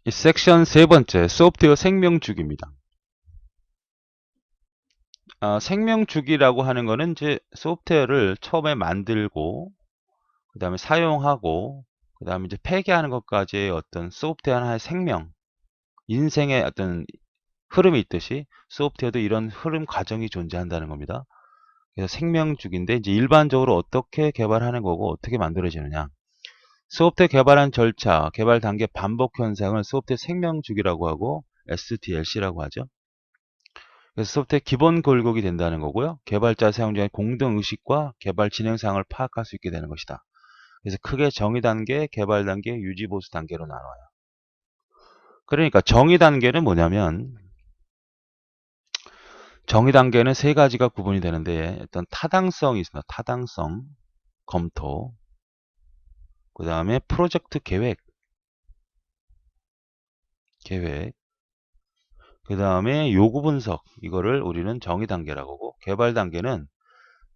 이 섹션 세 번째, 소프트웨어 생명주기입니다. 생명주기라고 하는 거는 이제 소프트웨어를 처음에 만들고, 그 다음에 사용하고, 그 다음에 이제 폐기하는 것까지의 어떤 소프트웨어 하나의 생명, 인생의 어떤 흐름이 있듯이 소프트웨어도 이런 흐름 과정이 존재한다는 겁니다. 그래서 생명주기인데 이제 일반적으로 어떻게 개발하는 거고 어떻게 만들어지느냐. 소프트웨어 개발한 절차, 개발 단계 반복 현상을 소프트웨어 생명주기라고 하고 SDLC라고 하죠. 그래서 소프트웨어 기본 골격이 된다는 거고요. 개발자 사용자의 공동 의식과 개발 진행 상황을 파악할 수 있게 되는 것이다. 그래서 크게 정의 단계, 개발 단계, 유지 보수 단계로 나눠요. 그러니까 정의 단계는 뭐냐면 정의 단계는 세 가지가 구분이 되는데 어떤 타당성이 있습니다. 타당성, 검토, 그 다음에 프로젝트 계획, 그 다음에 요구 분석, 이거를 우리는 정의 단계라고 하고 개발 단계는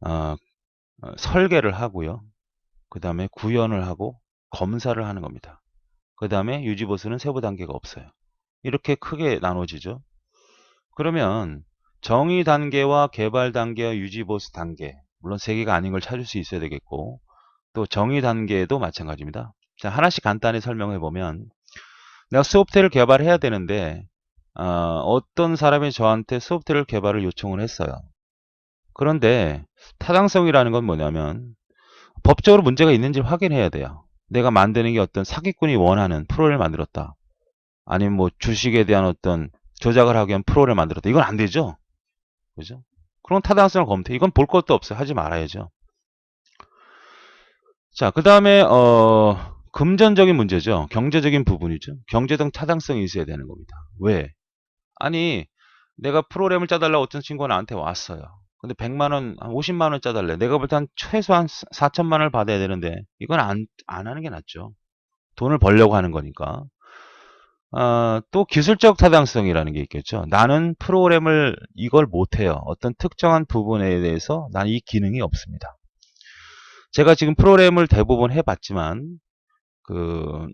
어, 설계를 하고요. 그 다음에 구현을 하고 검사를 하는 겁니다. 그 다음에 유지보수는 세부 단계가 없어요. 이렇게 크게 나눠지죠. 그러면 정의 단계와 개발 단계와 유지보수 단계, 물론 세 개가 아닌 걸 찾을 수 있어야 되겠고, 또 정의 단계도 마찬가지입니다. 자, 하나씩 간단히 설명해 보면, 내가 소프트웨어를 개발해야 되는데 어떤 사람이 저한테 소프트웨어 개발을 요청을 했어요. 그런데 타당성이라는 건 뭐냐면 법적으로 문제가 있는지 확인해야 돼요. 내가 만드는 게 어떤 사기꾼이 원하는 프로그램을 만들었다. 아니면 뭐 주식에 대한 어떤 조작을 하기 위한 프로그램을 만들었다. 이건 안 되죠. 그죠? 그런 타당성을 검토해. 이건 볼 것도 없어요. 하지 말아야죠. 자, 그 다음에 금전적인 문제죠. 경제적인 부분이죠. 경제적 타당성이 있어야 되는 겁니다. 왜? 아니, 내가 프로그램을 짜달라고 어떤 친구가 나한테 왔어요. 근데 100만 원, 한 50만 원 짜달래. 내가 볼 때 한 최소한 4천만 원을 받아야 되는데 이건 안 하는 게 낫죠. 돈을 벌려고 하는 거니까. 또 기술적 타당성이라는 게 있겠죠. 나는 프로그램을 이걸 못해요. 어떤 특정한 부분에 대해서 난 이 기능이 없습니다. 제가 지금 프로그램을 대부분 해봤지만 그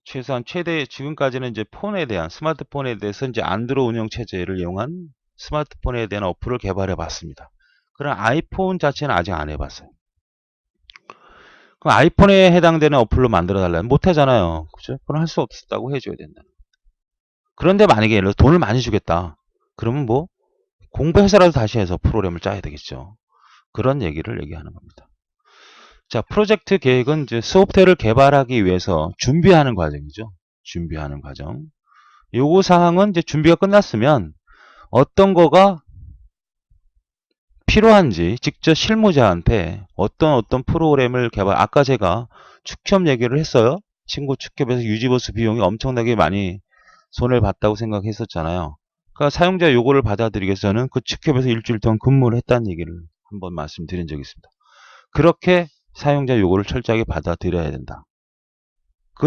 최소한 최대 지금까지는 이제 폰에 대한 스마트폰에 대해서 이제 안드로 운영 체제를 이용한 스마트폰에 대한 어플을 개발해 봤습니다. 그럼 아이폰 자체는 아직 안 해봤어요. 그럼 아이폰에 해당되는 어플로 만들어 달라면 못 하잖아요. 그죠? 그건 할 수 없다고 해줘야 된다. 그런데 만약에 예를 들어 돈을 많이 주겠다. 그러면 뭐 공부해서라도 다시 해서 프로그램을 짜야 되겠죠. 그런 얘기를 얘기하는 겁니다. 자, 프로젝트 계획은 이제 소프트웨어를 개발하기 위해서 준비하는 과정이죠. 준비하는 과정. 요구 사항은 이제 준비가 끝났으면 어떤 거가 필요한지 직접 실무자한테 어떤 프로그램을 개발, 아까 제가 축협 얘기를 했어요. 친구 축협에서 유지보수 비용이 엄청나게 많이 손해를 봤다고 생각했었잖아요. 그러니까 사용자 요구를 받아들이기 위해서 저는 그 축협에서 일주일 동안 근무를 했다는 얘기를 한번 말씀드린 적이 있습니다. 그렇게 사용자 요구를 철저하게 받아들여야 된다.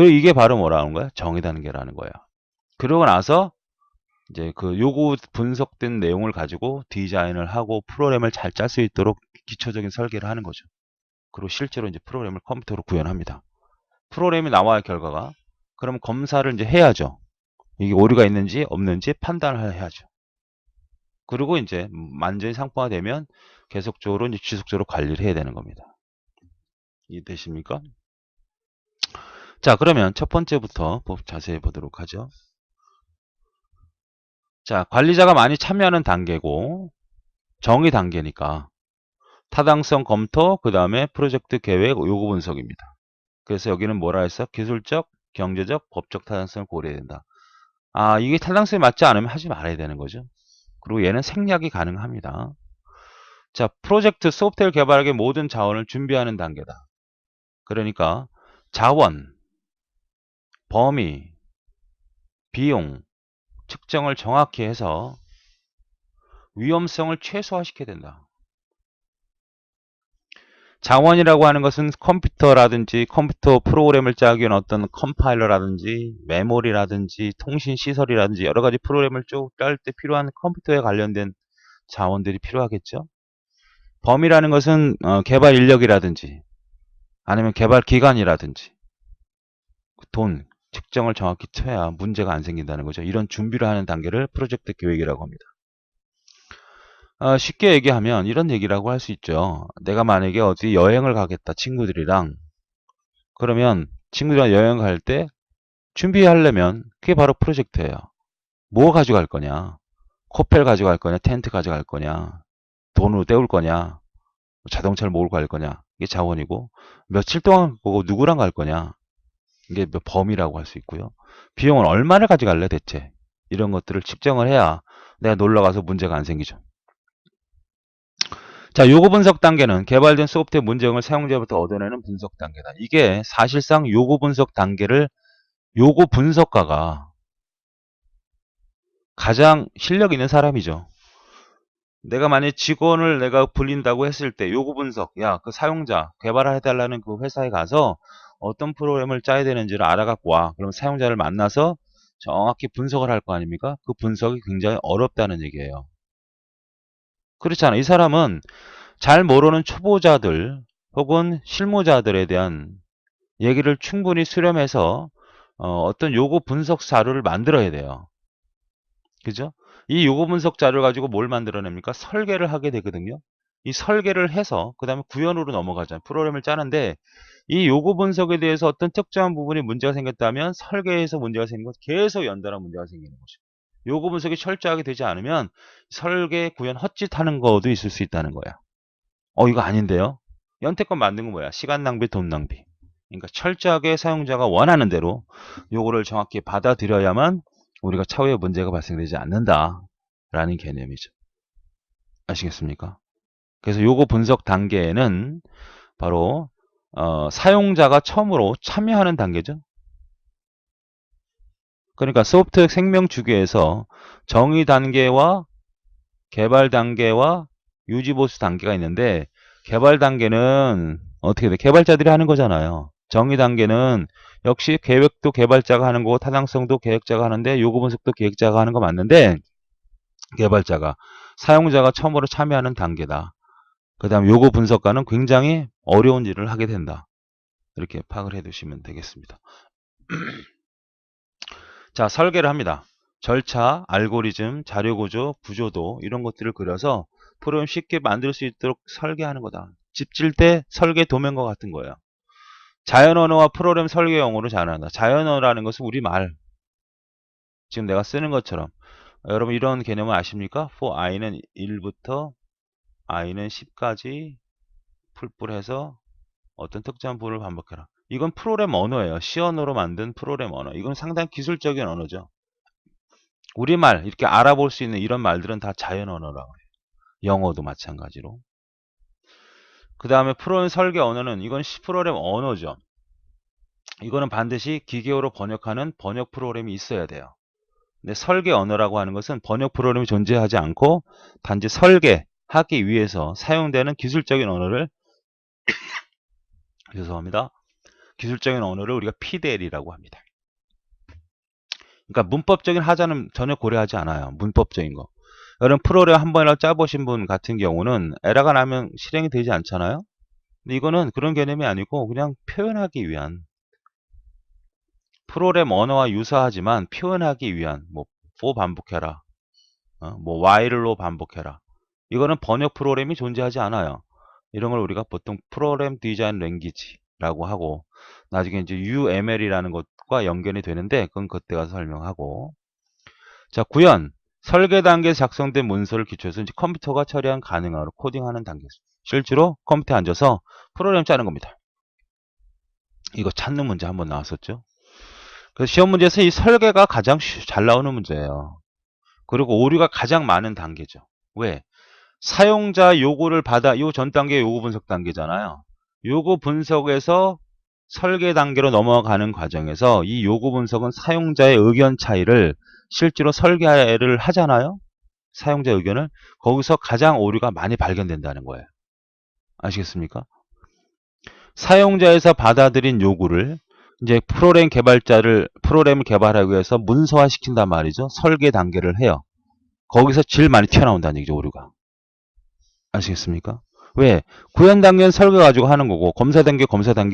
이게 바로 뭐라는 거야? 정의 단계라는 거예요. 그러고 나서 이제 그 요구 분석된 내용을 가지고 디자인을 하고 프로그램을 잘 짤 수 있도록 기초적인 설계를 하는 거죠. 그리고 실제로 이제 프로그램을 컴퓨터로 구현합니다. 프로그램이 나와야 결과가. 그럼 검사를 이제 해야죠. 이게 오류가 있는지 없는지 판단을 해야죠. 그리고 이제 완전히 상품화되면 계속적으로 이제 지속적으로 관리를 해야 되는 겁니다. 이해되십니까? 자, 그러면 첫 번째부터 자세히 보도록 하죠. 자, 관리자가 많이 참여하는 단계고 정의 단계니까 타당성 검토, 그 다음에 프로젝트 계획, 요구 분석입니다. 그래서 여기는 뭐라 했어? 기술적, 경제적, 법적 타당성을 고려해야 된다. 이게 타당성에 맞지 않으면 하지 말아야 되는 거죠. 그리고 얘는 생략이 가능합니다. 자, 프로젝트 소프트웨어 개발하기 모든 자원을 준비하는 단계다. 그러니까 자원, 범위, 비용, 측정을 정확히 해서 위험성을 최소화시켜야 된다. 자원이라고 하는 것은 컴퓨터라든지 컴퓨터 프로그램을 짜기 위한 어떤 컴파일러라든지 메모리라든지 통신 시설이라든지 여러 가지 프로그램을 쭉 짤 때 필요한 컴퓨터에 관련된 자원들이 필요하겠죠. 범위라는 것은 개발 인력이라든지 아니면 개발 기간이라든지 돈, 측정을 정확히 쳐야 문제가 안 생긴다는 거죠. 이런 준비를 하는 단계를 프로젝트 계획이라고 합니다. 쉽게 얘기하면 이런 얘기라고 할 수 있죠. 내가 만약에 어디 여행을 가겠다, 친구들이랑. 그러면 친구들이랑 여행 갈 때 준비하려면 그게 바로 프로젝트예요. 뭐 가져갈 거냐? 코펠 가져갈 거냐? 텐트 가져갈 거냐? 돈으로 때울 거냐? 자동차를 몰고 갈 거냐? 이게 자원이고, 며칠 동안 보고 누구랑 갈 거냐? 이게 범위라고 할 수 있고요. 비용은 얼마를 가져갈래 대체? 이런 것들을 측정을 해야 내가 놀러 가서 문제가 안 생기죠. 자, 요구 분석 단계는 개발된 소프트웨어 문제점을 사용자부터 얻어내는 분석 단계다. 이게 사실상 요구 분석 단계를 요구 분석가가 가장 실력 있는 사람이죠. 내가 만약 직원을 내가 불린다고 했을 때 요구 분석, 야, 그 사용자 개발해달라는 그 회사에 가서 어떤 프로그램을 짜야 되는지를 알아갖고 와. 그럼 사용자를 만나서 정확히 분석을 할 거 아닙니까? 그 분석이 굉장히 어렵다는 얘기예요. 그렇잖아. 이 사람은 잘 모르는 초보자들 혹은 실무자들에 대한 얘기를 충분히 수렴해서 어떤 요구 분석 자료를 만들어야 돼요. 그죠? 이 요구 분석 자료를 가지고 뭘 만들어냅니까? 설계를 하게 되거든요. 이 설계를 해서 그 다음에 구현으로 넘어가잖아요. 프로그램을 짜는데 이 요구 분석에 대해서 어떤 특정한 부분이 문제가 생겼다면 설계에서 문제가 생긴 것 계속 연달아 문제가 생기는 거죠. 요구 분석이 철저하게 되지 않으면 설계 구현 헛짓하는 것도 있을 수 있다는 거야. 이거 아닌데요? 연태껏 만든 건 뭐야? 시간 낭비, 돈 낭비. 그러니까 철저하게 사용자가 원하는 대로 요거를 정확히 받아들여야만 우리가 차후에 문제가 발생되지 않는다라는 개념이죠. 아시겠습니까? 그래서 요거 분석 단계에는 바로 사용자가 처음으로 참여하는 단계죠. 그러니까 소프트웨어 생명 주기에서 정의 단계와 개발 단계와 유지 보수 단계가 있는데 개발 단계는 어떻게 돼? 개발자들이 하는 거잖아요. 정의 단계는 역시 계획도 개발자가 하는 거고 타당성도 계획자가 하는데 요구 분석도 계획자가 하는 거 맞는데 개발자가 사용자가 처음으로 참여하는 단계다. 그 다음 요구 분석가는 굉장히 어려운 일을 하게 된다. 이렇게 파악을 해 두시면 되겠습니다. 자, 설계를 합니다. 절차, 알고리즘, 자료구조, 구조도 이런 것들을 그려서 프로그램 쉽게 만들 수 있도록 설계하는 거다. 집 질 때 설계 도면과 같은 거예요. 자연 언어와 프로그램 설계 용어로 잘한다. 자연 언어라는 것은 우리말. 지금 내가 쓰는 것처럼. 여러분 이런 개념을 아십니까? for i는 1부터 i는 10까지 풀뿔해서 어떤 특정한 부분을 반복해라. 이건 프로그램 언어예요. C 언어로 만든 프로그램 언어. 이건 상당히 기술적인 언어죠. 우리말 이렇게 알아볼 수 있는 이런 말들은 다 자연 언어라고 해요. 영어도 마찬가지로. 그 다음에 프로그램 설계 언어는 이건 C 프로그램 언어죠. 이거는 반드시 기계어로 번역하는 번역 프로그램이 있어야 돼요. 근데 설계 언어라고 하는 것은 번역 프로그램이 존재하지 않고 단지 설계하기 위해서 사용되는 기술적인 언어를 죄송합니다. 기술적인 언어를 우리가 PDL이라고 합니다. 그러니까 문법적인 하자는 전혀 고려하지 않아요. 문법적인 거. 여러분 프로그램 한 번이라도 짜보신 분 같은 경우는 에러가 나면 실행이 되지 않잖아요. 근데 이거는 그런 개념이 아니고 그냥 표현하기 위한 프로그램 언어와 유사하지만 표현하기 위한 뭐 for 반복해라. 뭐 while로 반복해라. 이거는 번역 프로그램이 존재하지 않아요. 이런 걸 우리가 보통 프로그램 디자인 랭귀지라고 하고 나중에 이제 UML이라는 것과 연결이 되는데 그건 그때 가서 설명하고 자 구현 설계 단계에서 작성된 문서를 기초해서 이제 컴퓨터가 처리한 가능하로 코딩하는 단계 실제로 컴퓨터에 앉아서 프로그램 짜는 겁니다. 이거 찾는 문제 한번 나왔었죠. 그래서 시험 문제에서 이 설계가 가장 잘 나오는 문제예요. 그리고 오류가 가장 많은 단계죠. 왜? 사용자 요구를 받아 요 전 단계 요구 분석 단계잖아요. 요구 분석에서 설계 단계로 넘어가는 과정에서 이 요구 분석은 사용자의 의견 차이를 실제로 설계를 하잖아요. 사용자 의견을 거기서 가장 오류가 많이 발견된다는 거예요. 아시겠습니까? 사용자에서 받아들인 요구를 이제 프로그램을 개발하기 위해서 문서화 시킨단 말이죠. 설계 단계를 해요. 거기서 제일 많이 튀어나온다는 얘기죠, 오류가. 아시겠습니까? 왜? 구현 단계는 설계 가지고 하는 거고 검사 단계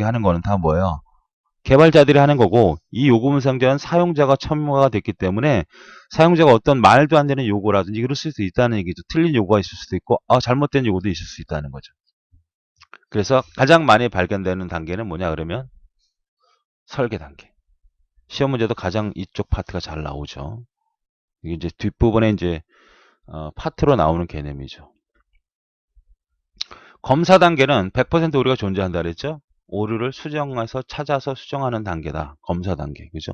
하는 거는 다 뭐예요? 개발자들이 하는 거고, 이 요구 문서는 사용자가 첨가가 됐기 때문에 사용자가 어떤 말도 안 되는 요구라든지 그럴 수도 있다는 얘기죠. 틀린 요구가 있을 수도 있고 잘못된 요구도 있을 수 있다는 거죠. 그래서 가장 많이 발견되는 단계는 뭐냐 그러면 설계 단계. 시험 문제도 가장 이쪽 파트가 잘 나오죠. 이게 이제 뒷부분에 이제 파트로 나오는 개념이죠. 검사 단계는 100% 오류가 존재한다 그랬죠? 오류를 수정해서 찾아서 수정하는 단계다. 검사 단계. 그죠?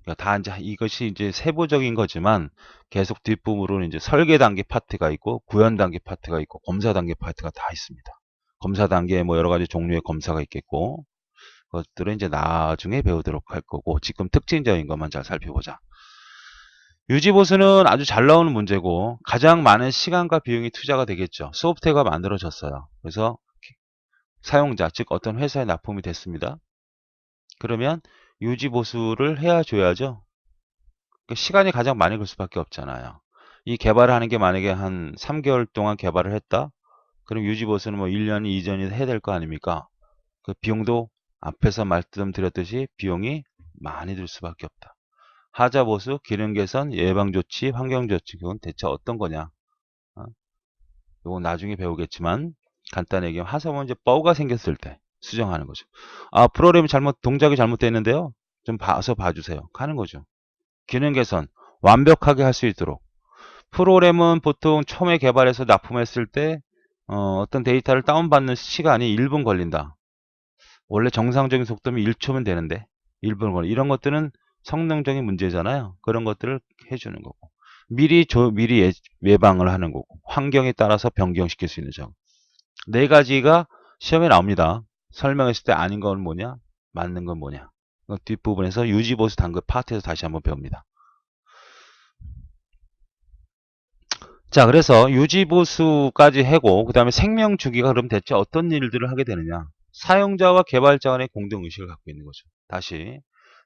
그러니까 다 이제 이것이 이제 세부적인 거지만 계속 뒷부분으로는 이제 설계 단계 파트가 있고 구현 단계 파트가 있고 검사 단계 파트가 다 있습니다. 검사 단계에 뭐 여러 가지 종류의 검사가 있겠고 그것들은 이제 나중에 배우도록 할 거고 지금 특징적인 것만 잘 살펴보자. 유지보수는 아주 잘 나오는 문제고 가장 많은 시간과 비용이 투자가 되겠죠. 소프트웨어가 만들어졌어요. 그래서 사용자, 즉 어떤 회사에 납품이 됐습니다. 그러면 유지보수를 해야 줘야죠. 시간이 가장 많이 걸 수밖에 없잖아요. 이 개발을 하는 게 만약에 한 3개월 동안 개발을 했다? 그럼 유지보수는 뭐 1년, 2년이 해야 될 거 아닙니까? 그 비용도 앞에서 말씀드렸듯이 비용이 많이 들 수밖에 없다. 하자보수, 기능 개선, 예방조치, 환경조치, 그건 대체 어떤 거냐? 이건 나중에 배우겠지만 간단히 얘기하면 하자보면 이제 버그가 생겼을 때 수정하는 거죠. 프로그램이 동작이 잘못됐는데요. 좀 봐서 봐주세요. 하는 거죠. 기능 개선, 완벽하게 할 수 있도록. 프로그램은 보통 처음에 개발해서 납품했을 때 어떤 데이터를 다운받는 시간이 1분 걸린다. 원래 정상적인 속도면 1초면 되는데 1분 걸린다. 이런 것들은 성능적인 문제잖아요. 그런 것들을 해주는 거고. 미리 예방을 하는 거고. 환경에 따라서 변경시킬 수 있는 점. 네 가지가 시험에 나옵니다. 설명했을 때 아닌 건 뭐냐? 맞는 건 뭐냐? 뒷부분에서 유지보수 단계 파트에서 다시 한번 배웁니다. 자, 그래서 유지보수까지 하고 그 다음에 생명주기가 그럼 대체 어떤 일들을 하게 되느냐? 사용자와 개발자 간의 공동의식을 갖고 있는 거죠. 다시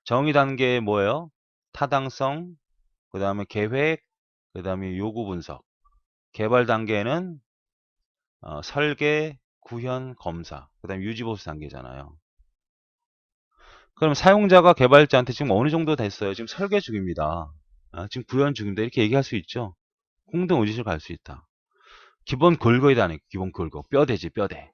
정의 단계에 뭐예요? 타당성, 그 다음에 계획, 그 다음에 요구 분석. 개발 단계는 설계, 구현, 검사, 그 다음에 유지보수 단계잖아요. 그럼 사용자가 개발자한테 지금 어느 정도 됐어요? 지금 설계 중입니다. 지금 구현 중인데 이렇게 얘기할 수 있죠. 공동의식을 갈 수 있다. 기본 골고이다네. 기본 골고. 뼈대지 뼈대.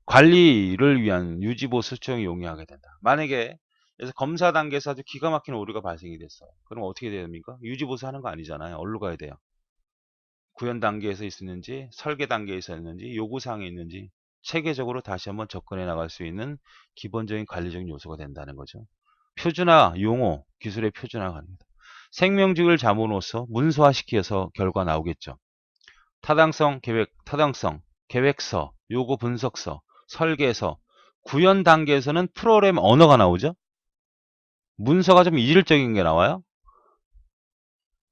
관리를 위한 유지보수 수정이 용이하게 된다. 만약에 그래서 검사 단계에서 아주 기가 막힌 오류가 발생이 됐어요. 그럼 어떻게 돼야 됩니까? 유지보수 하는 거 아니잖아요. 어디로 가야 돼요? 구현 단계에서 있었는지 설계 단계에 있었는지 요구사항이 있는지 체계적으로 다시 한번 접근해 나갈 수 있는 기본적인 관리적인 요소가 된다는 거죠. 표준화, 용어, 기술의 표준화가 아닙니다. 생명직을 잡아놓아서 문서화시켜서 결과 나오겠죠. 타당성, 계획서, 요구 분석서, 설계서, 구현 단계에서는 프로그램 언어가 나오죠. 문서가 좀 이질적인 게 나와요.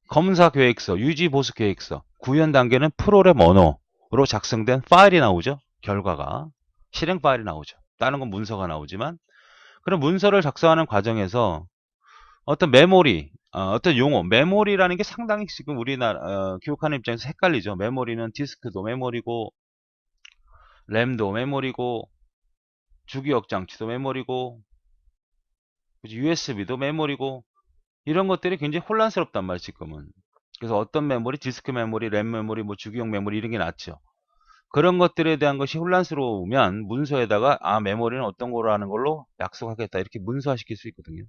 검사 계획서, 유지 보수 계획서, 구현 단계는 프로그램 언어로 작성된 파일이 나오죠. 결과가 실행 파일이 나오죠. 다른 건 문서가 나오지만 그럼 문서를 작성하는 과정에서 어떤 메모리, 어떤 용어, 메모리라는 게 상당히 지금 우리나라 교육하는 입장에서 헷갈리죠. 메모리는 디스크도 메모리고 램도 메모리고 주기억 장치도 메모리고 USB도 메모리고 이런 것들이 굉장히 혼란스럽단 말이에요 지금은. 그래서 어떤 메모리, 디스크 메모리, 램 메모리, 뭐 주기억 메모리 이런 게 낫죠. 그런 것들에 대한 것이 혼란스러우면 문서에다가 메모리는 어떤 거로 하는 걸로 약속하겠다 이렇게 문서화시킬 수 있거든요.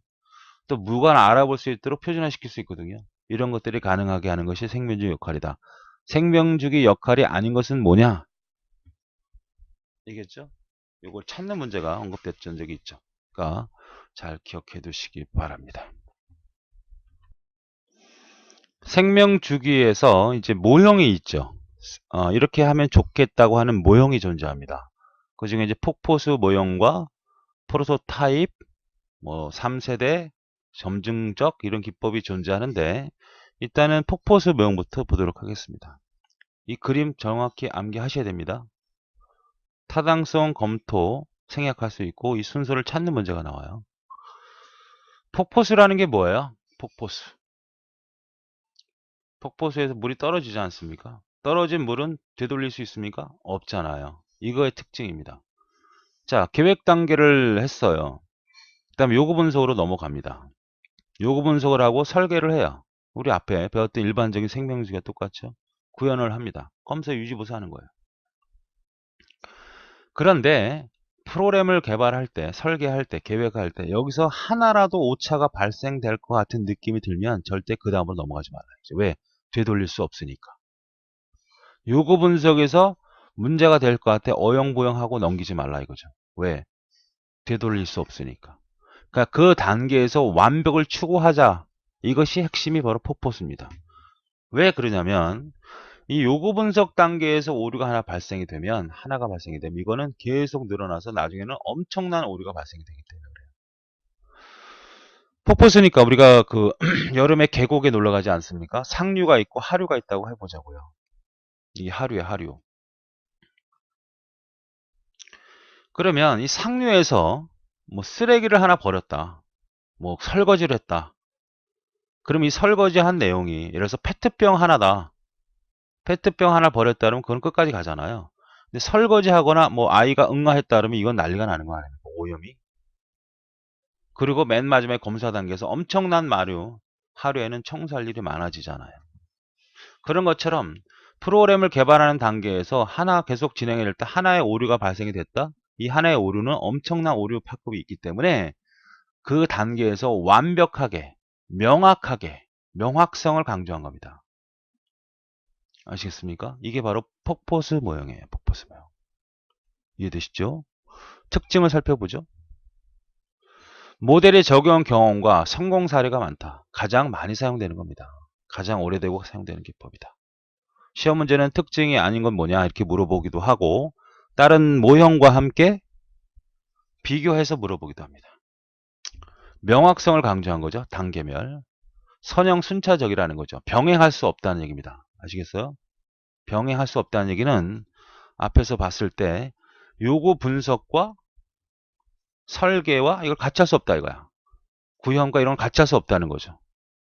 또 무관 알아볼 수 있도록 표준화시킬 수 있거든요. 이런 것들이 가능하게 하는 것이 생명주기 역할이다. 생명주기 역할이 아닌 것은 뭐냐? 이겠죠? 이걸 찾는 문제가 언급됐던 적이 있죠. 그러니까 잘 기억해 두시기 바랍니다. 생명주기에서 이제 모형이 있죠. 이렇게 하면 좋겠다고 하는 모형이 존재합니다. 그 중에 이제 폭포수 모형과 프로토타입, 뭐 3세대, 점증적 이런 기법이 존재하는데 일단은 폭포수 모형부터 보도록 하겠습니다. 이 그림 정확히 암기하셔야 됩니다. 타당성 검토 생략할 수 있고 이 순서를 찾는 문제가 나와요. 폭포수라는 게 뭐예요? 폭포수. 폭포수에서 물이 떨어지지 않습니까? 떨어진 물은 되돌릴 수 있습니까? 없잖아요. 이거의 특징입니다. 자, 계획 단계를 했어요. 그 다음에 요구 분석으로 넘어갑니다. 요구 분석을 하고 설계를 해요. 우리 앞에 배웠던 일반적인 생명주기가 똑같죠. 구현을 합니다. 검사 유지보수 하는 거예요. 그런데 프로그램을 개발할 때, 설계할 때, 계획할 때 여기서 하나라도 오차가 발생될 것 같은 느낌이 들면 절대 그 다음으로 넘어가지 말아야죠. 왜? 되돌릴 수 없으니까. 요구 분석에서 문제가 될 것 같아 어영부영하고 넘기지 말라 이거죠. 왜? 되돌릴 수 없으니까. 그러니까 그 단계에서 완벽을 추구하자. 이것이 핵심이 바로 폭포수입니다. 왜 그러냐면 이 요구 분석 단계에서 오류가 하나가 발생이 되면 이거는 계속 늘어나서 나중에는 엄청난 오류가 발생이 되기 때문에 그래요. 폭포수니까 우리가 그 여름에 계곡에 놀러 가지 않습니까? 상류가 있고 하류가 있다고 해보자고요. 이 하류에 하류. 그러면 이 상류에서 뭐 쓰레기를 하나 버렸다. 뭐 설거지를 했다. 그럼 이 설거지한 내용이 예를 들어서 페트병 하나다. 페트병 하나 버렸다 그러면 그건 끝까지 가잖아요. 근데 설거지하거나 뭐 아이가 응아했다 그러면 이건 난리가 나는 거 아닙니까? 오염이. 그리고 맨 마지막에 검사 단계에서 엄청난 마류, 하루에는 청소할 일이 많아지잖아요. 그런 것처럼 프로그램을 개발하는 단계에서 하나 계속 진행할 때 하나의 오류가 발생이 됐다. 이 하나의 오류는 엄청난 오류 파급이 있기 때문에 그 단계에서 완벽하게, 명확하게, 명확성을 강조한 겁니다. 아시겠습니까? 이게 바로 폭포수 모형이에요. 폭포수 모형. 이해되시죠? 특징을 살펴보죠. 모델의 적용 경험과 성공 사례가 많다. 가장 많이 사용되는 겁니다. 가장 오래되고 사용되는 기법이다. 시험 문제는 특징이 아닌 건 뭐냐 이렇게 물어보기도 하고 다른 모형과 함께 비교해서 물어보기도 합니다. 명확성을 강조한 거죠. 단계별. 선형 순차적이라는 거죠. 병행할 수 없다는 얘기입니다. 아시겠어요? 병행할 수 없다는 얘기는 앞에서 봤을 때 요구 분석과 설계와 이걸 같이 할 수 없다 이거야. 구현과 이런 걸 같이 할 수 없다는 거죠.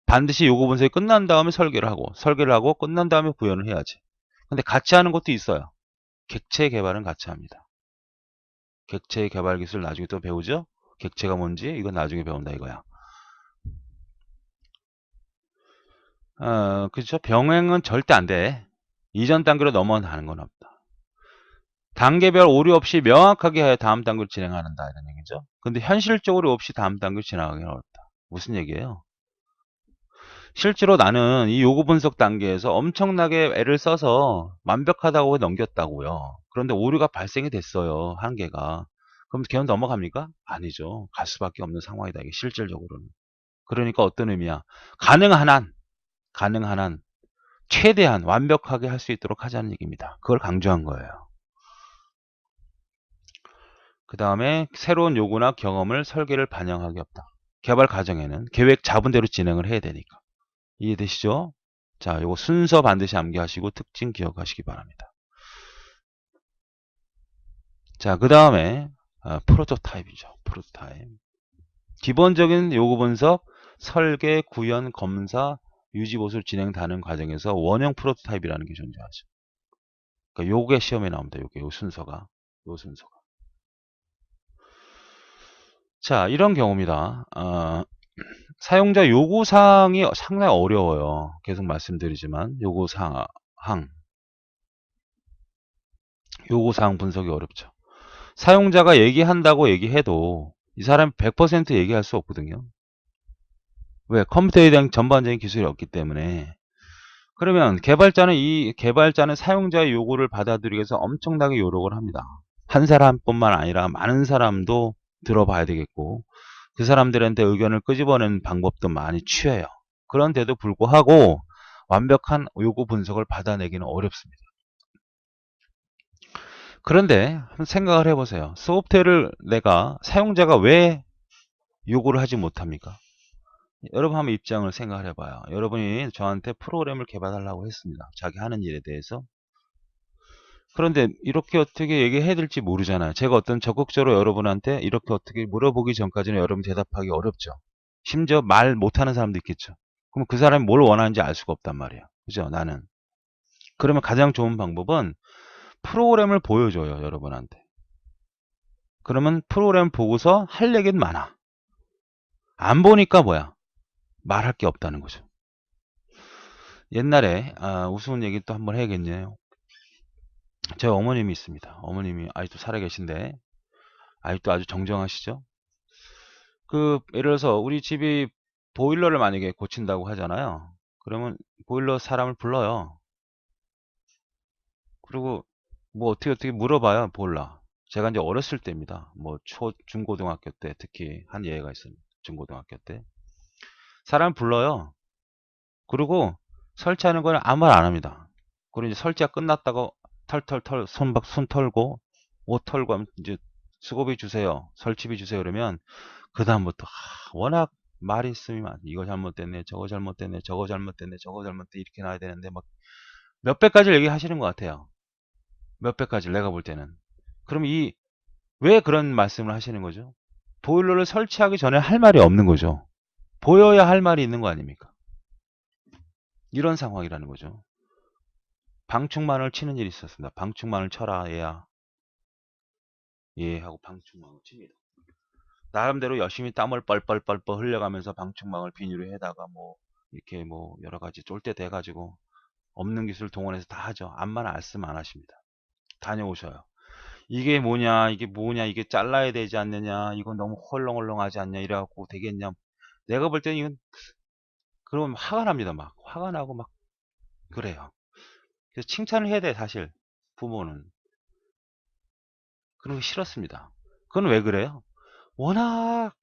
반드시 요구 분석이 끝난 다음에 설계를 하고 끝난 다음에 구현을 해야지. 근데 같이 하는 것도 있어요. 객체 개발은 같이 합니다. 객체 개발 기술 나중에 또 배우죠? 객체가 뭔지 이건 나중에 배운다 이거야. 그렇죠. 병행은 절대 안 돼. 이전 단계로 넘어가는 건 없다. 단계별 오류 없이 명확하게 해야 다음 단계를 진행한다 이런 얘기죠. 근데 현실적으로 없이 다음 단계를 진행하기는 어렵다. 무슨 얘기예요? 실제로 나는 이 요구 분석 단계에서 엄청나게 애를 써서 완벽하다고 넘겼다고요. 그런데 오류가 발생이 됐어요. 한 개가. 그럼 걔는 넘어갑니까? 아니죠. 갈 수밖에 없는 상황이다. 이게 실질적으로는. 그러니까 어떤 의미야? 가능한 한, 최대한 완벽하게 할 수 있도록 하자는 얘기입니다. 그걸 강조한 거예요. 그 다음에 새로운 요구나 경험을 설계를 반영하기 없다. 개발 과정에는 계획 잡은 대로 진행을 해야 되니까. 이해되시죠? 자, 요거 순서 반드시 암기하시고 특징 기억하시기 바랍니다. 자, 그 다음에 프로토타입이죠. 프로토타입. 기본적인 요구 분석, 설계, 구현, 검사, 유지 보수를 진행하는 과정에서 원형 프로토타입이라는 게 존재하죠. 그러니까 요게 시험에 나옵니다. 요 순서가. 요 순서가. 자, 이런 경우입니다. 사용자 요구사항이 상당히 어려워요. 계속 말씀드리지만 요구사항 분석이 어렵죠. 사용자가 얘기한다고 얘기해도 이 사람이 100% 얘기할 수 없거든요. 왜? 컴퓨터에 대한 전반적인 기술이 없기 때문에. 그러면 개발자는 사용자의 요구를 받아들이기 위해서 엄청나게 노력을 합니다. 한 사람뿐만 아니라 많은 사람도 들어봐야 되겠고 그 사람들한테 의견을 끄집어내는 방법도 많이 취해요. 그런데도 불구하고 완벽한 요구 분석을 받아내기는 어렵습니다. 그런데 한번 생각을 해보세요. 소프트웨어를 내가 사용자가 왜 요구를 하지 못합니까? 여러분 한번 입장을 생각을 해봐요. 여러분이 저한테 프로그램을 개발하려고 했습니다. 자기 하는 일에 대해서. 그런데 이렇게 어떻게 얘기해야 될지 모르잖아요. 제가 어떤 적극적으로 여러분한테 이렇게 어떻게 물어보기 전까지는 여러분 대답하기 어렵죠. 심지어 말 못하는 사람도 있겠죠. 그럼 그 사람이 뭘 원하는지 알 수가 없단 말이에요. 그죠? 나는. 그러면 가장 좋은 방법은 프로그램을 보여줘요. 여러분한테. 그러면 프로그램 보고서 할 얘기는 많아. 안 보니까 뭐야? 말할 게 없다는 거죠. 옛날에 우스운 얘기 또 한번 해야겠네요. 제 어머님이 있습니다. 어머님이 아직도 살아계신데 아직도 아주 정정하시죠? 예를 들어서 우리 집이 보일러를 만약에 고친다고 하잖아요. 그러면 보일러 사람을 불러요. 그리고 뭐 어떻게 물어봐요. 몰라. 제가 이제 어렸을 때입니다. 뭐 중고등학교 때 특히 한 예가 있습니다. 중고등학교 때. 사람 불러요. 그리고 설치하는 건 아무 말 안 합니다. 그리고 이제 설치가 끝났다고 털털털 손 털고 옷 털고 하면 이제 수고비 주세요. 설치비 주세요. 그러면 그다음부터 워낙 말이 있으면 이거 잘못됐네, 저거 잘못됐네, 저거 잘못됐네, 저거 잘못됐네 이렇게 놔야 되는데 막 몇백 가지를 얘기하시는 것 같아요. 몇백 가지를 내가 볼 때는. 그럼 왜 그런 말씀을 하시는 거죠? 보일러를 설치하기 전에 할 말이 없는 거죠. 보여야 할 말이 있는 거 아닙니까? 이런 상황이라는 거죠. 방충망을 치는 일이 있었습니다. 방충망을 쳐라 얘야. 예 하고 방충망을 칩니다. 나름대로 열심히 땀을 뻘뻘뻘뻘 흘려가면서 방충망을 비닐로 해다가 뭐 이렇게 뭐 여러 가지 쫄대 돼가지고 없는 기술 동원해서 다 하죠. 암만 말씀 안 하십니다. 다녀오셔요. 이게 뭐냐, 이게 뭐냐, 이게 잘라야 되지 않느냐, 이건 너무 헐렁헐렁하지 않냐, 이래갖고 되겠냐. 내가 볼 때는 이건, 그러면 화가 납니다. 막. 화가 나고 막, 그래요. 그래서 칭찬을 해야 돼, 사실. 부모는. 그런 거 싫었습니다. 그건 왜 그래요? 워낙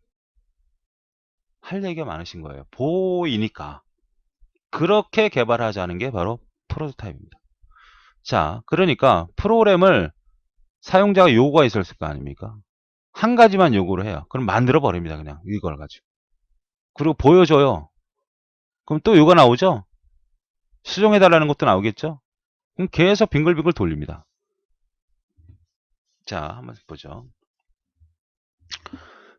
할 얘기가 많으신 거예요. 보이니까. 그렇게 개발하자는 게 바로 프로토타입입니다. 자, 그러니까 프로그램을 사용자가 요구가 있었을 거 아닙니까? 한 가지만 요구를 해요. 그럼 만들어 버립니다. 그냥 이걸 가지고. 그리고 보여줘요. 그럼 또 요가 나오죠? 수정해달라는 것도 나오겠죠? 그럼 계속 빙글빙글 돌립니다. 자, 한번 보죠.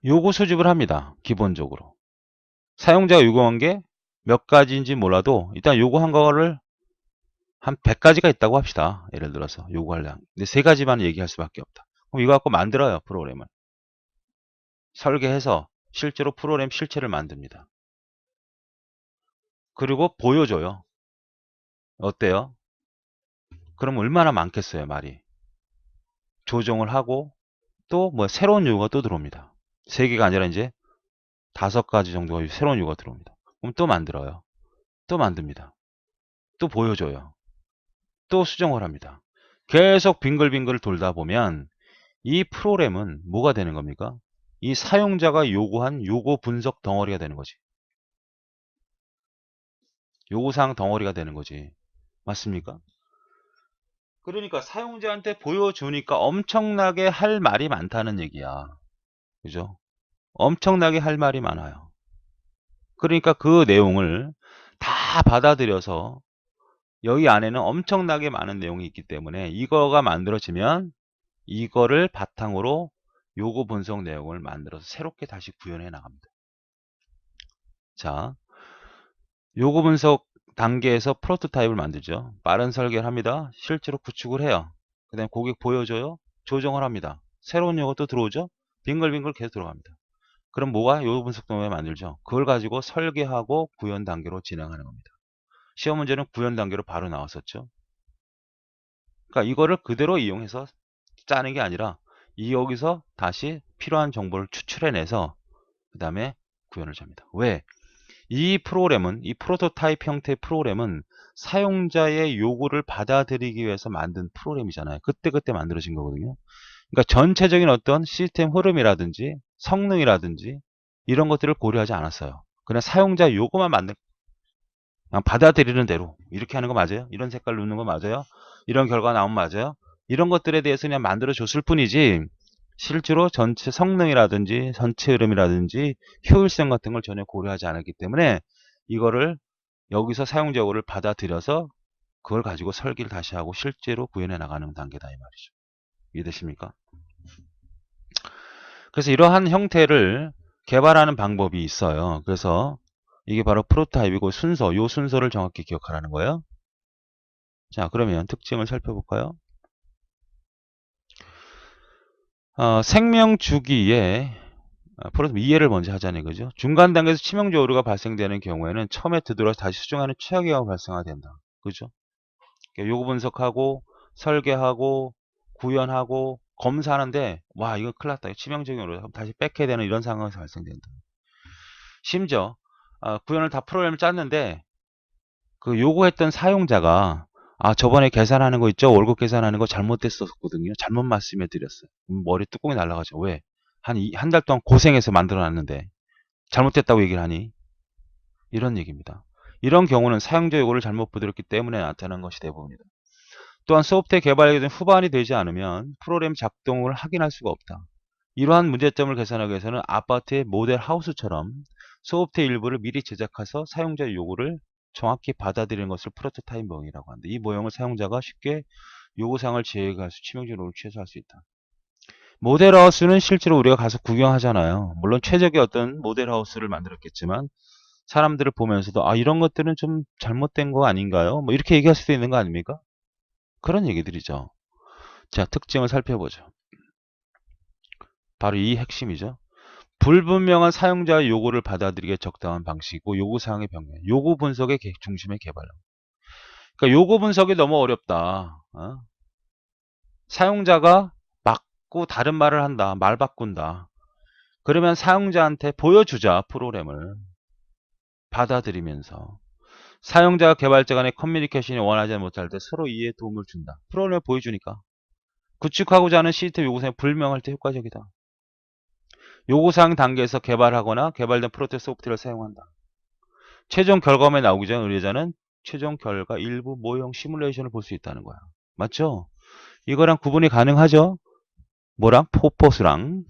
요구 수집을 합니다. 기본적으로. 사용자가 요구한 게 몇 가지인지 몰라도 일단 요구한 거를 한 100가지가 있다고 합시다. 예를 들어서 요구하려면. 근데 3가지만 얘기할 수밖에 없다. 그럼 이거 갖고 만들어요. 프로그램을. 설계해서 실제로 프로그램 실체를 만듭니다. 그리고 보여줘요. 어때요? 그럼 얼마나 많겠어요, 말이. 조정을 하고 또 뭐 새로운 요구가 또 들어옵니다. 3개가 아니라 이제 5가지 정도가 새로운 요구가 들어옵니다. 그럼 또 만들어요. 또 만듭니다. 또 보여줘요. 또 수정을 합니다. 계속 빙글빙글 돌다 보면 이 프로그램은 뭐가 되는 겁니까? 이 사용자가 요구한 요구 분석 덩어리가 되는 거지. 요구사항 덩어리가 되는 거지. 맞습니까? 그러니까 사용자한테 보여주니까 엄청나게 할 말이 많다는 얘기야. 그죠? 엄청나게 할 말이 많아요. 그러니까 그 내용을 다 받아들여서 여기 안에는 엄청나게 많은 내용이 있기 때문에 이거가 만들어지면 이거를 바탕으로 요구 분석 내용을 만들어서 새롭게 다시 구현해 나갑니다. 자, 요구 분석 단계에서 프로토타입을 만들죠. 빠른 설계를 합니다. 실제로 구축을 해요. 그 다음에 고객 보여줘요. 조정을 합니다. 새로운 요구 또 들어오죠. 빙글빙글 계속 들어갑니다. 그럼 뭐가 요구 분석 동호회 만들죠. 그걸 가지고 설계하고 구현 단계로 진행하는 겁니다. 시험 문제는 구현 단계로 바로 나왔었죠. 그러니까 이거를 그대로 이용해서 짜는 게 아니라 여기서 다시 필요한 정보를 추출해내서 그 다음에 구현을 잡니다. 왜? 이 프로그램은, 이 프로토타입 형태의 프로그램은 사용자의 요구를 받아들이기 위해서 만든 프로그램이잖아요. 그때그때 만들어진 거거든요. 그러니까 전체적인 어떤 시스템 흐름이라든지 성능이라든지 이런 것들을 고려하지 않았어요. 그냥 사용자 요구만 만든, 그냥 받아들이는 대로 이렇게 하는 거 맞아요? 이런 색깔 넣는 거 맞아요? 이런 결과 나오면 맞아요? 이런 것들에 대해서 그냥 만들어 줬을 뿐이지 실제로 전체 성능이라든지 전체 흐름이라든지 효율성 같은 걸 전혀 고려하지 않았기 때문에 이거를 여기서 사용자 요구를 받아들여서 그걸 가지고 설계를 다시 하고 실제로 구현해 나가는 단계다 이 말이죠. 이해되십니까? 그래서 이러한 형태를 개발하는 방법이 있어요. 그래서 이게 바로 프로토타입이고 순서, 요 순서를 정확히 기억하라는 거예요. 자, 그러면 특징을 살펴볼까요? 생명 주기에 이해를 먼저 하자는 거죠. 중간 단계에서 치명적 오류가 발생되는 경우에는 처음에 되돌아서 다시 수정하는 최악의 경우가 발생하된다. 그죠? 그러니까 요구 분석하고 설계하고 구현하고 검사하는데 와 이거 큰일 났다. 치명적인 오류 다시 뺏게 되는 이런 상황이 발생된다. 심지어 구현을 다 프로그램을 짰는데 그 요구했던 사용자가 저번에 계산하는 거 있죠? 월급 계산하는 거 잘못됐었거든요. 잘못 말씀해 드렸어요. 머리 뚜껑이 날아가죠. 왜? 한 달 동안 고생해서 만들어 놨는데 잘못됐다고 얘기를 하니? 이런 얘기입니다. 이런 경우는 사용자 요구를 잘못 부드럽기 때문에 나타나는 것이 대부분이다. 또한 소프트웨어 개발 기간 후반이 되지 않으면 프로그램 작동을 확인할 수가 없다. 이러한 문제점을 개선하기 위해서는 아파트의 모델 하우스처럼 소프트웨어 일부를 미리 제작해서 사용자 요구를 정확히 받아들이는 것을 프로토타입 모형이라고 하는데 이 모형을 사용자가 쉽게 요구사항을 제거할 수 치명적으로 최소화할 수 있다. 모델하우스는 실제로 우리가 가서 구경하잖아요. 물론 최적의 어떤 모델하우스를 만들었겠지만 사람들을 보면서도 이런 것들은 좀 잘못된 거 아닌가요? 뭐 이렇게 얘기할 수도 있는 거 아닙니까? 그런 얘기들이죠. 자, 특징을 살펴보죠. 바로 이 핵심이죠. 불분명한 사용자의 요구를 받아들이기에 적당한 방식이고 요구사항의 병행, 요구 분석의 중심의 개발. 그러니까 요구 분석이 너무 어렵다. 사용자가 맞고 다른 말을 한다. 말 바꾼다. 그러면 사용자한테 보여주자. 프로그램을 받아들이면서 사용자와 개발자 간의 커뮤니케이션이 원하지 못할 때 서로 이해에 도움을 준다. 프로그램을 보여주니까 구축하고자 하는 시스템 요구사항이 불명할 때 효과적이다. 요구사항 단계에서 개발하거나 개발된 프로토타입 소프트웨어를 사용한다. 최종 결과물이 나오기 전 의뢰자는 최종 결과 일부 모형 시뮬레이션을 볼 수 있다는 거야. 맞죠? 이거랑 구분이 가능하죠? 뭐랑? 포포스랑.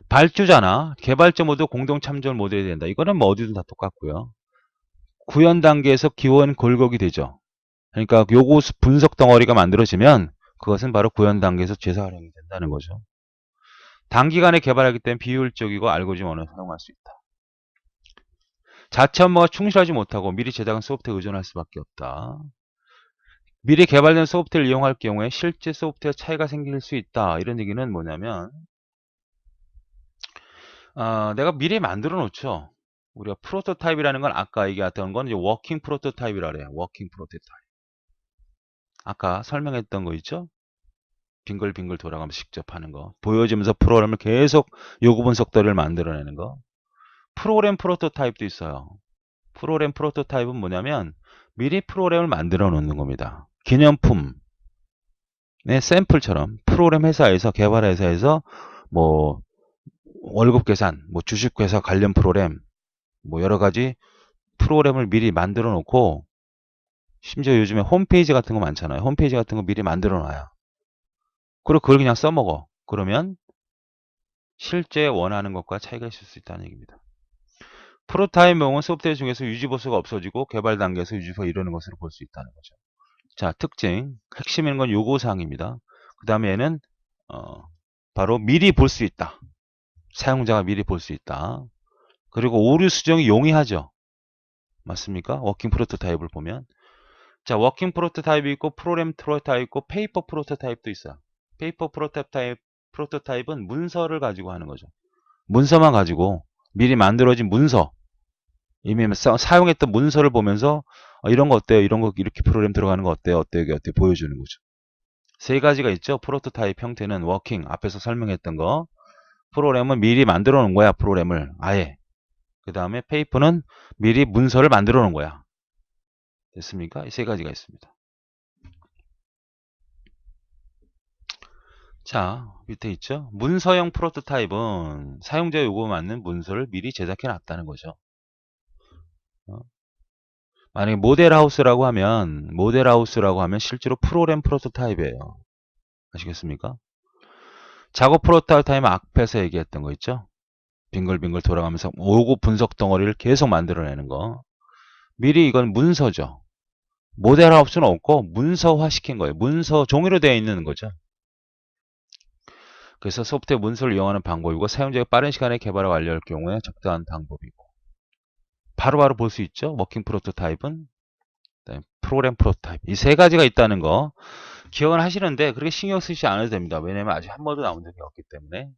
발주자나 개발자 모두 공동 참조를 모델이 된다. 이거는 뭐 어디든 다 똑같고요. 구현 단계에서 기원 골격이 되죠. 그러니까 요구 분석 덩어리가 만들어지면 그것은 바로 구현 단계에서 제사 활용이 된다는 거죠. 단기간에 개발하기 때문에 비효율적이고 알고리즘을 사용할 수 있다. 자체 업무가 충실하지 못하고 미리 제작한 소프트웨어에 의존할 수밖에 없다. 미리 개발된 소프트웨어를 이용할 경우에 실제 소프트웨어 차이가 생길 수 있다. 이런 얘기는 뭐냐면 내가 미리 만들어 놓죠. 우리가 프로토타입이라는 건 아까 얘기했던 건 이제 워킹 프로토타입이라 그래요. 워킹 프로토타입. 아까 설명했던 거 있죠? 빙글빙글 돌아가면서 직접 하는 거. 보여지면서 프로그램을 계속 요구 분석도를 만들어내는 거. 프로그램 프로토타입도 있어요. 프로그램 프로토타입은 뭐냐면 미리 프로그램을 만들어 놓는 겁니다. 기념품의 샘플처럼 프로그램 회사에서 개발 회사에서 뭐 월급 계산, 뭐 주식 회사 관련 프로그램, 뭐 여러 가지 프로그램을 미리 만들어 놓고 심지어 요즘에 홈페이지 같은 거 많잖아요. 홈페이지 같은 거 미리 만들어 놔요. 그리고 그걸 그냥 써먹어. 그러면 실제 원하는 것과 차이가 있을 수 있다는 얘기입니다. 프로타입명은 소프트웨어 중에서 유지보수가 없어지고 개발 단계에서 유지보수가 이루는 것으로 볼 수 있다는 거죠. 자, 특징. 핵심인 건 요구사항입니다. 그 다음에 얘는 바로 미리 볼 수 있다. 사용자가 미리 볼 수 있다. 그리고 오류 수정이 용이하죠. 맞습니까? 워킹 프로토타입을 보면. 자, 워킹 프로토타입이 있고 프로그램 프로토타입이 있고 페이퍼 프로토타입도 있어요. 페이퍼 프로토타입은 문서를 가지고 하는 거죠. 문서만 가지고 미리 만들어진 문서, 이미 사용했던 문서를 보면서 이런 거 어때요? 이런 거 이렇게 프로그램 들어가는 거 어때요? 어때요? 이게 어때요? 보여주는 거죠. 세 가지가 있죠. 프로토타입 형태는 워킹, 앞에서 설명했던 거. 프로그램은 미리 만들어 놓은 거야. 프로그램을 아예. 그 다음에 페이퍼는 미리 문서를 만들어 놓은 거야. 됐습니까? 이 세 가지가 있습니다. 자, 밑에 있죠. 문서형 프로토타입은 사용자 요구에 맞는 문서를 미리 제작해 놨다는 거죠. 만약에 모델하우스라고 하면 실제로 프로그램 프로토타입이에요. 아시겠습니까? 작업 프로토타입은 앞에서 얘기했던 거 있죠. 빙글빙글 돌아가면서 오고 분석 덩어리를 계속 만들어내는 거. 미리 이건 문서죠. 모델하우스는 없고 문서화 시킨 거예요. 문서 종이로 되어 있는 거죠. 그래서 소프트웨어 문서를 이용하는 방법이고 사용자가 빠른 시간에 개발을 완료할 경우에 적당한 방법이고 바로바로 볼 수 있죠. 워킹 프로토타입은 프로그램 프로토타입 이 세 가지가 있다는 거 기억은 하시는데 그렇게 신경 쓰시지 않아도 됩니다. 왜냐면 아직 한 번도 나온 적이 없기 때문에.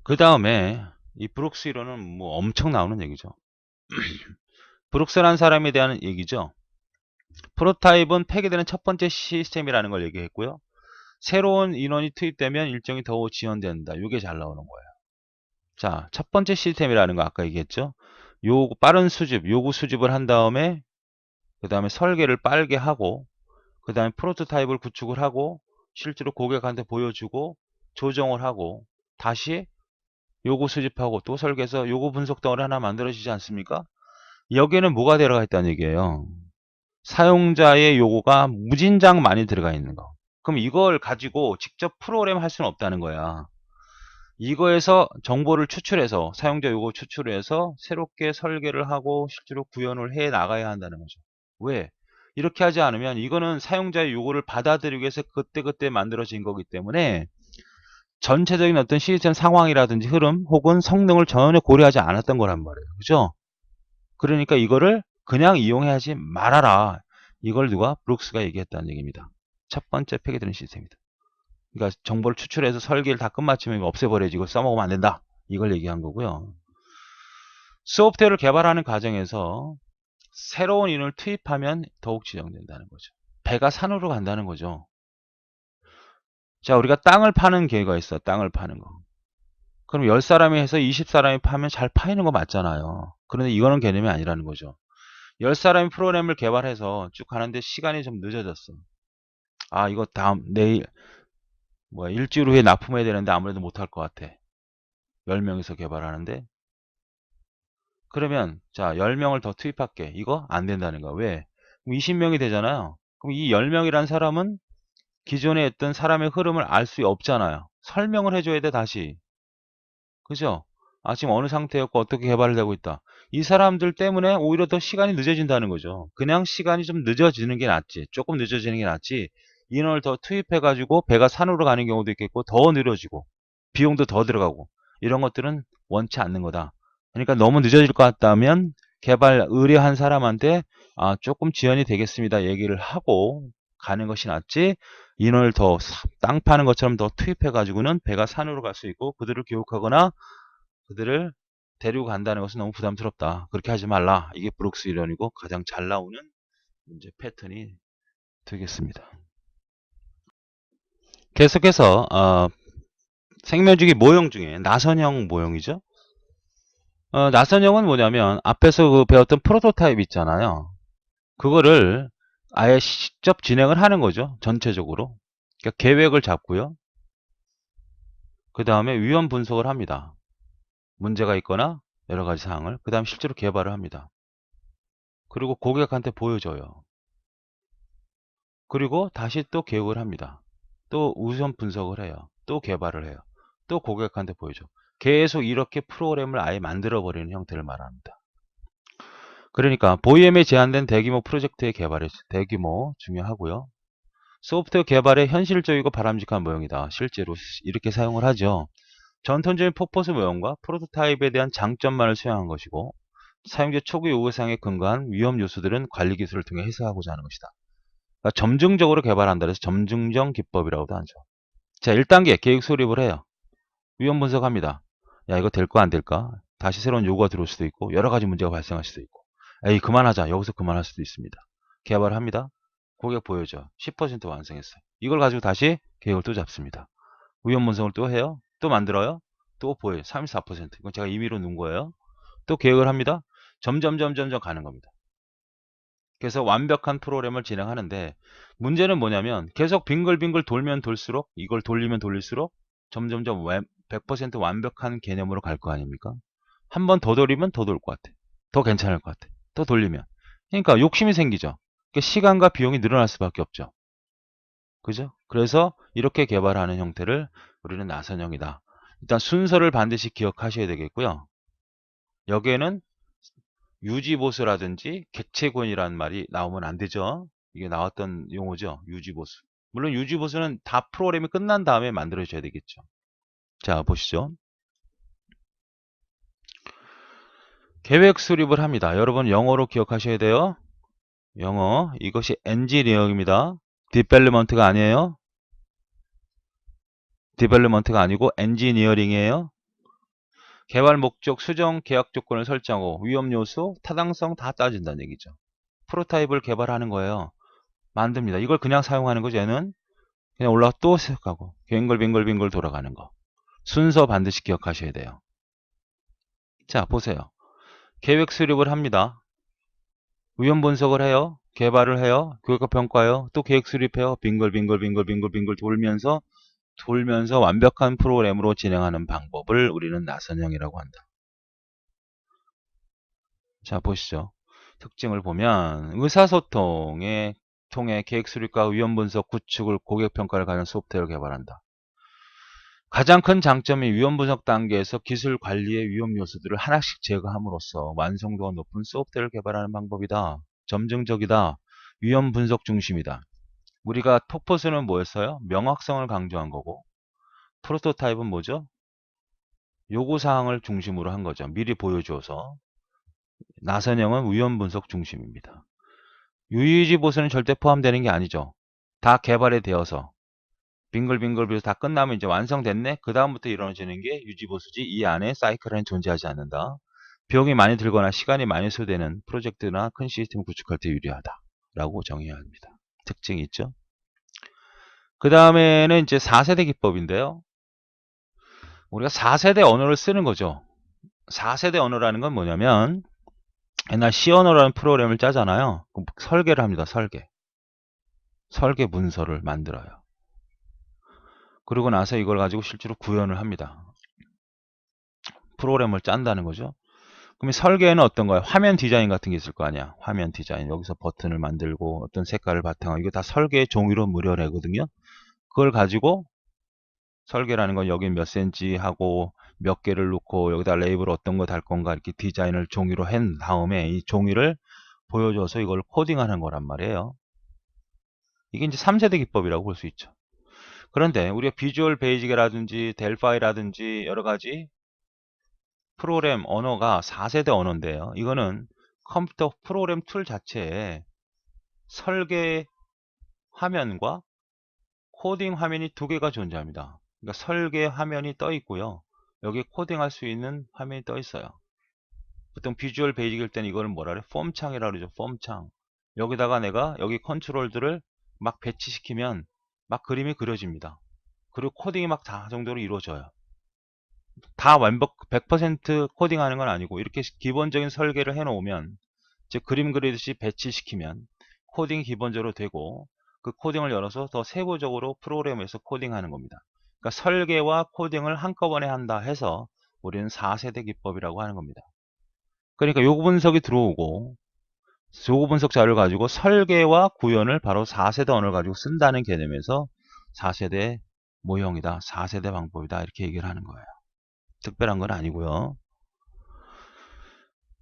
그 다음에 이 브룩스 이론은 뭐 엄청 나오는 얘기죠. 브룩스라는 사람에 대한 얘기죠. 프로타입은 폐기되는 첫 번째 시스템이라는 걸 얘기했고요. 새로운 인원이 투입되면 일정이 더 지연된다. 이게 잘 나오는 거예요. 자, 첫 번째 시스템이라는 거 아까 얘기했죠. 빠른 수집, 요구 수집을 한 다음에 그 다음에 설계를 빠르게 하고 그 다음에 프로토타입을 구축을 하고 실제로 고객한테 보여주고 조정을 하고 다시 요구 수집하고 또 설계해서 요구 분석 덩어리 하나 만들어지지 않습니까? 여기에는 뭐가 들어가 있다는 얘기예요. 사용자의 요구가 무진장 많이 들어가 있는 거. 그럼 이걸 가지고 직접 프로그램 할 수는 없다는 거야. 이거에서 정보를 추출해서 사용자 요구 추출해서 새롭게 설계를 하고 실제로 구현을 해 나가야 한다는 거죠. 왜? 이렇게 하지 않으면 이거는 사용자의 요구를 받아들이기 위해서 그때그때 만들어진 거기 때문에 전체적인 어떤 시스템 상황이라든지 흐름 혹은 성능을 전혀 고려하지 않았던 거란 말이에요. 그죠? 그러니까 이거를 그냥 이용하지 말아라. 이걸 누가? 브룩스가 얘기했다는 얘기입니다. 첫 번째 폐기되는 시스템이다. 그러니까 정보를 추출해서 설계를 다 끝마치면 없애버려야지 이걸 써먹으면 안 된다. 이걸 얘기한 거고요. 소프트웨어를 개발하는 과정에서 새로운 인원을 투입하면 더욱 지정된다는 거죠. 배가 산으로 간다는 거죠. 자, 우리가 땅을 파는 계획가 있어. 땅을 파는 거. 그럼 10사람이 해서 20사람이 파면 잘 파이는 거 맞잖아요. 그런데 이거는 개념이 아니라는 거죠. 10사람이 프로그램을 개발해서 쭉 가는데 시간이 좀 늦어졌어. 아, 이거 내일, 일주일 후에 납품해야 되는데 아무래도 못할 것 같아. 10명이서 개발하는데. 그러면, 자, 10명을 더 투입할게. 이거 안 된다는 거야. 왜? 그럼 20명이 되잖아요. 그럼 이 10명이란 사람은 기존에 했던 사람의 흐름을 알 수 없잖아요. 설명을 해줘야 돼, 다시. 그죠? 아, 지금 어느 상태였고 어떻게 개발을 되고 있다. 이 사람들 때문에 오히려 더 시간이 늦어진다는 거죠. 그냥 시간이 좀 늦어지는 게 낫지. 조금 늦어지는 게 낫지. 인원을 더 투입해가지고 배가 산으로 가는 경우도 있겠고 더 느려지고 비용도 더 들어가고 이런 것들은 원치 않는 거다. 그러니까 너무 늦어질 것 같다면 개발 의뢰한 사람한테 조금 지연이 되겠습니다. 얘기를 하고 가는 것이 낫지. 인원을 더 땅 파는 것처럼 더 투입해가지고는 배가 산으로 갈 수 있고 그들을 교육하거나 그들을 데리고 간다는 것은 너무 부담스럽다. 그렇게 하지 말라. 이게 브룩스 이론이고 가장 잘 나오는 문제 패턴이 되겠습니다. 계속해서 생명주기 모형 중에 나선형 모형이죠. 나선형은 뭐냐면 앞에서 그 배웠던 프로토타입 있잖아요. 그거를 아예 직접 진행을 하는 거죠. 전체적으로. 그러니까 계획을 잡고요. 그 다음에 위험 분석을 합니다. 문제가 있거나 여러 가지 사항을. 그 다음에 실제로 개발을 합니다. 그리고 고객한테 보여줘요. 그리고 다시 또 계획을 합니다. 또 우선 분석을 해요. 또 개발을 해요. 또 고객한테 보여줘. 계속 이렇게 프로그램을 아예 만들어버리는 형태를 말합니다. 그러니까 보이엠에 제한된 대규모 프로젝트의 개발이 대규모 중요하고요. 소프트웨어 개발에 현실적이고 바람직한 모형이다. 실제로 이렇게 사용을 하죠. 전통적인 퍼포스 모형과 프로토타입에 대한 장점만을 수용한 것이고 사용자 초기 요구사항에 근거한 위험 요소들은 관리 기술을 통해 해소하고자 하는 것이다. 그러니까 점증적으로 개발한다. 그래서 점증적 기법이라고도 하죠. 자, 1단계 계획 수립을 해요. 위험 분석합니다. 야, 이거 될까 안 될까? 다시 새로운 요구가 들어올 수도 있고 여러 가지 문제가 발생할 수도 있고 에이 그만하자. 여기서 그만할 수도 있습니다. 개발을 합니다. 고객 보여줘. 10% 완성했어요. 이걸 가지고 다시 계획을 또 잡습니다. 위험 분석을 또 해요. 또 만들어요. 또 보여요. 34%. 이건 제가 임의로 놓은 거예요. 또 계획을 합니다. 점점 가는 겁니다. 그래서 완벽한 프로그램을 진행하는데 문제는 뭐냐면 계속 빙글빙글 돌면 돌수록 이걸 돌리면 돌릴수록 점점점 100% 완벽한 개념으로 갈 거 아닙니까? 한 번 더 돌리면 더 돌 것 같아. 더 괜찮을 것 같아. 더 돌리면. 그러니까 욕심이 생기죠. 그러니까 시간과 비용이 늘어날 수밖에 없죠. 그죠? 그래서 이렇게 개발하는 형태를 우리는 나선형이다. 일단 순서를 반드시 기억하셔야 되겠고요. 여기에는 유지보수라든지 객체권이라는 말이 나오면 안 되죠. 이게 나왔던 용어죠. 유지보수. 물론 유지보수는 다 프로그램이 끝난 다음에 만들어줘야 되겠죠. 자, 보시죠. 계획 수립을 합니다. 여러분 영어로 기억하셔야 돼요. 영어. 이것이 엔지니어입니다. 디벨롭먼트가 아니에요. 디벨롭먼트가 아니고 엔지니어링이에요. 개발 목적, 수정, 계약 조건을 설정하고 위험 요소, 타당성 다 따진다는 얘기죠. 프로타입을 개발하는 거예요. 만듭니다. 이걸 그냥 사용하는 거죠. 얘는 그냥 올라가 또 시작하고 빙글빙글빙글 돌아가는 거. 순서 반드시 기억하셔야 돼요. 자, 보세요. 계획 수립을 합니다. 위험 분석을 해요. 개발을 해요. 교육과 평가해요. 또 계획 수립해요. 빙글빙글빙글빙글빙글 돌면서 완벽한 프로그램으로 진행하는 방법을 우리는 나선형이라고 한다. 자, 보시죠. 특징을 보면 의사소통에 통해 계획 수립과 위험 분석, 구축을 고객 평가를 가는 소프트웨어를 개발한다. 가장 큰 장점이 위험 분석 단계에서 기술 관리의 위험 요소들을 하나씩 제거함으로써 완성도가 높은 소프트웨어를 개발하는 방법이다. 점증적이다. 위험 분석 중심이다. 우리가 톡포스는 뭐였어요? 명확성을 강조한 거고, 프로토타입은 뭐죠? 요구사항을 중심으로 한 거죠. 미리 보여줘서. 나선형은 위험 분석 중심입니다. 유의지 보수는 절대 포함되는 게 아니죠. 다 개발이 되어서 빙글빙글 다 끝나면 이제 완성됐네. 그 다음부터 이루어지는 게 유지보수지. 이 안에 사이클은 존재하지 않는다. 비용이 많이 들거나 시간이 많이 소요되는 프로젝트나 큰 시스템 구축할 때 유리하다 라고 정의해야 합니다. 특징이 있죠. 그 다음에는 이제 4세대 기법인데요. 우리가 4세대 언어를 쓰는 거죠. 4세대 언어라는 건 뭐냐면 옛날 C 언어라는 프로그램을 짜잖아요. 설계를 합니다. 설계 문서를 만들어요. 그러고 나서 이걸 가지고 실제로 구현을 합니다. 프로그램을 짠다는 거죠. 그럼 설계에는 어떤 거야? 화면 디자인 같은 게 있을 거 아니야. 화면 디자인. 여기서 버튼을 만들고 어떤 색깔을 바탕으로 이거 다 설계의 종이로 무료내거든요. 그걸 가지고 설계라는 건 여기 몇 센치 하고 몇 개를 놓고 여기다 레이블 어떤 거 달 건가 이렇게 디자인을 종이로 한 다음에 이 종이를 보여줘서 이걸 코딩하는 거란 말이에요. 이게 이제 3세대 기법이라고 볼 수 있죠. 그런데 우리가 비주얼 베이직이라든지 델파이라든지 여러 가지 프로그램 언어가 4세대 언어인데요. 이거는 컴퓨터 프로그램 툴 자체에 설계 화면과 코딩 화면이 두 개가 존재합니다. 그러니까 설계 화면이 떠 있고요. 여기 코딩할 수 있는 화면이 떠 있어요. 보통 비주얼 베이직일 때는 이거는 뭐라 그래? 폼 창이라고 그러죠. 폼 창. 여기다가 내가 여기 컨트롤들을 막 배치시키면 막 그림이 그려집니다. 그리고 코딩이 막 다 정도로 이루어져요. 다 완벽 100% 코딩하는 건 아니고 이렇게 기본적인 설계를 해 놓으면 즉 그림 그리듯이 배치시키면 코딩이 기본적으로 되고 그 코딩을 열어서 더 세부적으로 프로그램에서 코딩하는 겁니다. 그러니까 설계와 코딩을 한꺼번에 한다 해서 우리는 4세대 기법이라고 하는 겁니다. 그러니까 요구 분석이 들어오고 요구 분석 자료를 가지고 설계와 구현을 바로 4세대 언어를 가지고 쓴다는 개념에서 4세대 모형이다. 4세대 방법이다. 이렇게 얘기를 하는 거예요. 특별한 건 아니고요.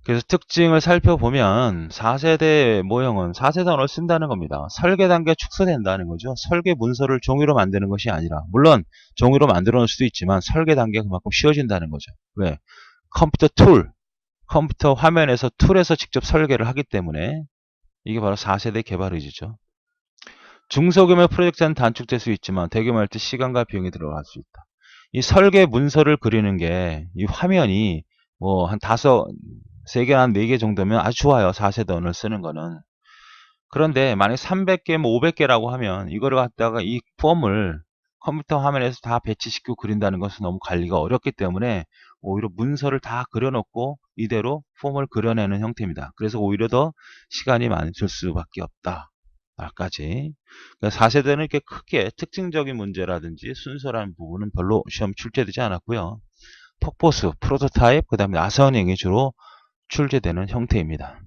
그래서 특징을 살펴보면 4세대 모형은 4세대 언어를 쓴다는 겁니다. 설계 단계가 축소된다는 거죠. 설계 문서를 종이로 만드는 것이 아니라 물론 종이로 만들어 놓을 수도 있지만 설계 단계가 그만큼 쉬워진다는 거죠. 왜? 컴퓨터 툴, 컴퓨터 화면에서 툴에서 직접 설계를 하기 때문에 이게 바로 4세대 개발 의지죠. 중소규모 프로젝트는 단축될 수 있지만 대규모할 때 시간과 비용이 들어갈 수 있다. 이 설계 문서를 그리는 게 이 화면이 뭐 한 3개나 한 4개 정도면 아주 좋아요. 4세대 언어를 쓰는 거는. 그런데 만약 300개, 뭐 500개라고 하면 이거를 갖다가 이 폼을 컴퓨터 화면에서 다 배치시키고 그린다는 것은 너무 관리가 어렵기 때문에 오히려 문서를 다 그려놓고 이대로 폼을 그려내는 형태입니다. 그래서 오히려 더 시간이 많이 들 수밖에 없다. 까지. 4세대는 이렇게 크게 특징적인 문제라든지 순서라는 부분은 별로 시험 출제되지 않았고요. 톡보스, 프로토타입, 그 다음에 나선형이 주로 출제되는 형태입니다.